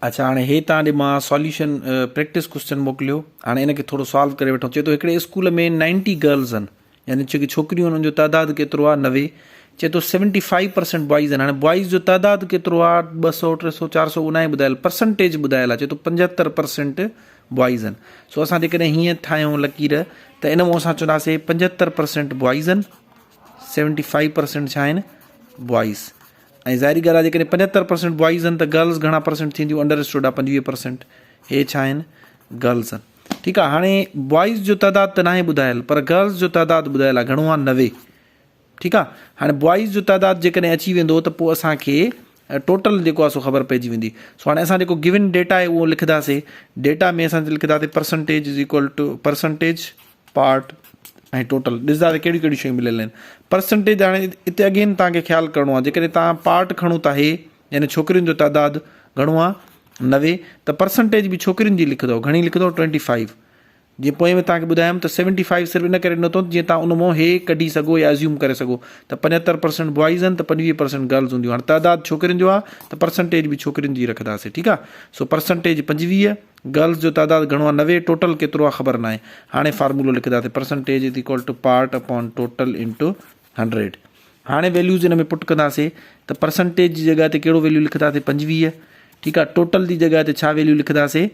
अच्छा हाणे हे तव्हां ॾे मां सॉल्यूशन प्रैक्टिस क्वेश्चन मोकिलियो। हाणे इनखे थोरो सॉल्व करे वठो। चए थो हिकिड़े स्कूल में 90 गर्ल्स आहिनि, यानी जेकी छोकिरियूं आहिनि उन्हनि जो तइदादु केतिरो आहे 90। चए थो 75% बॉइज़ आहिनि। हाणे बॉइज़ जो तइदादु केतिरो आहे 200 300 400 उन ई ॿुधायल, परसेंटेज ॿुधायल आहे। चए थो 75% बॉइज़ आहिनि। सो असां जेकॾहिं हीअं ठाहियूं लकीर त इन मां असां चवंदासीं 75% बॉइज़ आहिनि, 75% छा आहिनि बॉइज़। ऐं ज़ाहिरी ॻाल्हि आहे जेकॾहिं 75% बॉइज़ आहिनि त गर्ल्स घणा परसेंट थींदियूं, अंडरस्टूड आहे 25%। हे छा आहिनि गर्ल्स आहिनि। ठीकु आहे। हाणे बॉइज़ जो तइदादु त नाहे ॿुधायल, पर गर्ल्स जो तइदादु ॿुधायल आहे, घणो आहे 90। ठीकु आहे। हाणे बॉइज़ जो तइदादु जेकॾहिं अची वेंदो त पोइ असांखे टोटल जेको आहे सो ख़बर पइजी वेंदी। सो हाणे असां जेको गिवन डेटा आहे उहो लिखंदासीं। डेटा में असां लिखंदासीं percentage is equal to percentage part ऐं टोटल। ॾिसंदासीं कहिड़ियूं कहिड़ियूं शयूं मिलियल आहिनि। परसेंटेज हाणे हिते अगेन तव्हांखे ख़्यालु करिणो आहे, जेकॾहिं तव्हां पार्ट खणो था हे यानी छोकिरियुनि जो तइदादु घणो आहे 90, त परसेंटेज बि छोकिरियुनि जी लिखंदव, घणी लिखंदव 25। जीअं पोइ में तव्हांखे ॿुधायमि त 75 सिर्फ़ु इन करे ॾिनो अथऊं जीअं तव्हां उन मां हे कढी सघो या अज़्यूम करे सघो त 75% बॉइज़ आहिनि त 25% गर्ल्स हूंदियूं। हाणे तइदादु छोकिरियुनि जो आहे त परसेंटेज बि छोकिरियुनि जी रखंदासीं। ठीकु आहे। सो परसेंटेज 25, गर्ल्स जो तइदादु घणो आहे 90, टोटल केतिरो आहे ख़बर न आहे। हाणे फार्मूलो लिखंदासीं percentage is equal to part upon total into 100। हाणे वैल्यूज़ हिन में पुट कंदासीं त परसेंटेज जी जॻह ते कहिड़ो वैल्यू लिखंदासीं 25। ठीकु आहे। टोटल जी जॻह ते छा वैल्यू लिखंदासीं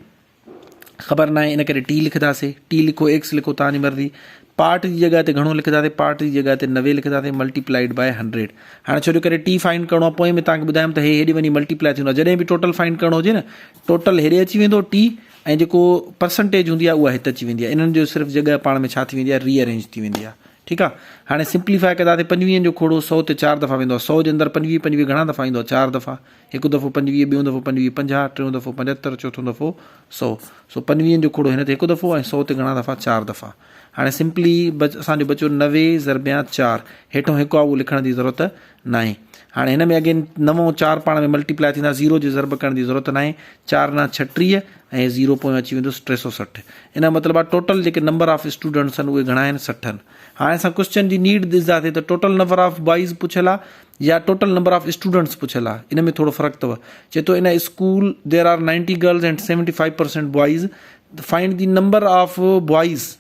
ख़बर न आहे, इन करे टी लिखंदासीं। टी लिखो, एक्स लिखो, तव्हांजी मर्ज़ी। पार्ट जी जॻह ते घणो लिखंदासीं, पार्ट जी जॻह ते 90 लिखंदासीं मल्टीप्लाइड बाय 100। हाणे छो जो करे टी फाइंड करिणो आहे, पोइ में तव्हांखे ॿुधायमि त हे हेॾे वञी मल्टीप्लाई थींदो आहे। जॾहिं बि टोटल फाइंड करिणो हुजे न, टोटल हेॾे अची वेंदो टी, ऐं जेको परसेंटेज हूंदी आहे उहा हिते अची वेंदी आहे। इन्हनि जो सिर्फ़ु जॻह पाण में छा थी वेंदी आहे, रीअरेंज थी वेंदी आहे। ठीकु आहे। हाणे सिंप्लीफाई कंदासीं। 25 जो खोड़ो 100 ते 4 दफ़ा वेंदो आहे। 100 जे अंदरि 25 घणा दफ़ा ईंदो आहे, 4 दफ़ा। हिकु दफ़ो 25, ॿियों दफ़ो 25 50, टियों दफ़ो 75, चोथों दफ़ो 100। सो 25 जो खोड़ो हिन ते हिकु दफ़ो ऐं 100 ते घणा दफ़ा 4 दफ़ा। हाणे सिंपली असांजो बचो 90 ज़रबिया 4। हेठों हिकु आहे उहो लिखण जी ज़रूरत न आहे। हाणे हिन में अगेन 9 ऐं 4 पाण में मल्टीप्लाई थींदा, 0 जे ज़रब करण जी ज़रूरत न आहे। 4 9 36 ऐं 0 पोइ अची वेंदो 360। इन जो मतिलबु आहे टोटल जेके नंबर ऑफ स्टूडेंट्स आहिनि उहे घणा आहिनि 60 आहिनि। हाणे असां क्वेश्चन जी नीड ॾिसंदासीं त टोटल नंबर ऑफ बॉइज़ पुछियल आहे या टोटल नंबर ऑफ स्टूडेंट्स पुछियल आहे, इन में थोरो फ़र्क़ु अथव। चए थो in school there are 90 girls and 75% boys, find the number of boys.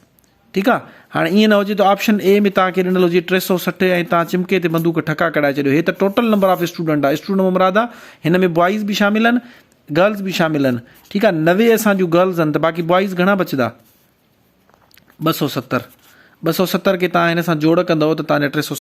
ठीकु आहे। हाणे ईअं न हुजे त ऑप्शन ए में तव्हांखे ॾिनल हुजे 360 ऐं तव्हां चिमके ते बंदूक ठका कढाए छॾियो। हे त टोटल नंबर ऑफ स्टूडेंट आहे। स्टूडेंट में मुराद आहे हिन में बॉइज़ बि शामिल आहिनि, गर्ल्स बि शामिल आहिनि। ठीकु आहे। 90 असां जूं गर्ल्स आहिनि त बाक़ी बॉइज़ घणा बचंदा 270। 270 खे तव्हां हिन सां जोड़ कंदव त तव्हांजा 360